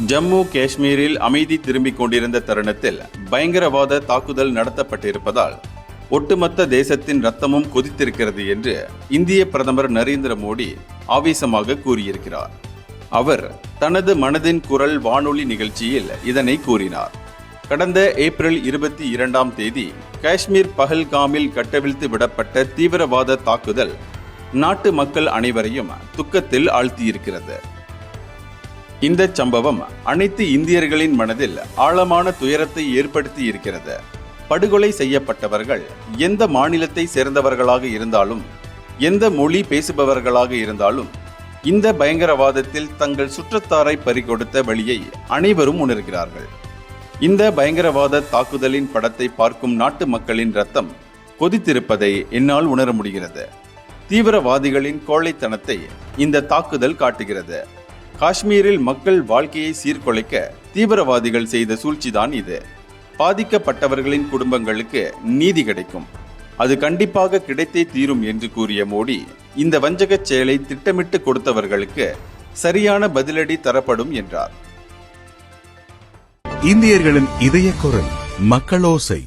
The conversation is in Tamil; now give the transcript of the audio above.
ஜம்மு காஷ்மீரில் அமைதி திரும்பிக் கொண்டிருந்த தருணத்தில் பயங்கரவாத தாக்குதல் நடத்தப்பட்டிருப்பதால் ஒட்டுமொத்த தேசத்தின் ரத்தமும் கொதித்திருக்கிறது என்று இந்திய பிரதமர் நரேந்திர மோடி ஆவேசமாக கூறியிருக்கிறார். அவர் தனது மனதின் குரல் வானொலி நிகழ்ச்சியில் இதனை கூறினார். கடந்த ஏப்ரல் 22ஆம் தேதி காஷ்மீர் பஹல்காமில் கட்டவிழ்த்து விடப்பட்ட தீவிரவாத தாக்குதல் நாட்டு மக்கள் அனைவரையும் துக்கத்தில் ஆழ்த்தியிருக்கிறது. இந்த சம்பவம் அனைத்து இந்தியர்களின் மனதில் ஆழமான துயரத்தை ஏற்படுத்தி இருக்கிறது. படுகொலை செய்யப்பட்டவர்கள் எந்த மாநிலத்தை சேர்ந்தவர்களாக இருந்தாலும், எந்த மொழி பேசுபவர்களாக இருந்தாலும், இந்த பயங்கரவாதத்தில் தங்கள் சுற்றத்தாரை பறிகொடுத்த வழியை அனைவரும் உணர்கிறார்கள். இந்த பயங்கரவாத தாக்குதலின் படத்தை பார்க்கும் நாட்டு மக்களின் ரத்தம் கொதித்திருப்பதை என்னால் உணர முடிகிறது. தீவிரவாதிகளின் கோழைத்தனத்தை இந்த தாக்குதல் காட்டுகிறது. காஷ்மீரில் மக்கள் வாழ்க்கையை சீர்குலைக்க தீவிரவாதிகள் செய்த சூழ்ச்சிதான் இது. பாதிக்கப்பட்டவர்களின் குடும்பங்களுக்கு நீதி கிடைக்கும், அது கண்டிப்பாக கிடைத்தே தீரும் என்று கூறிய மோடி, இந்த வஞ்சகச் செயலை திட்டமிட்டு கொடுத்தவர்களுக்கு சரியான பதிலடி தரப்படும் என்றார். இந்தியர்களின் இதய குரல் மக்களோசை.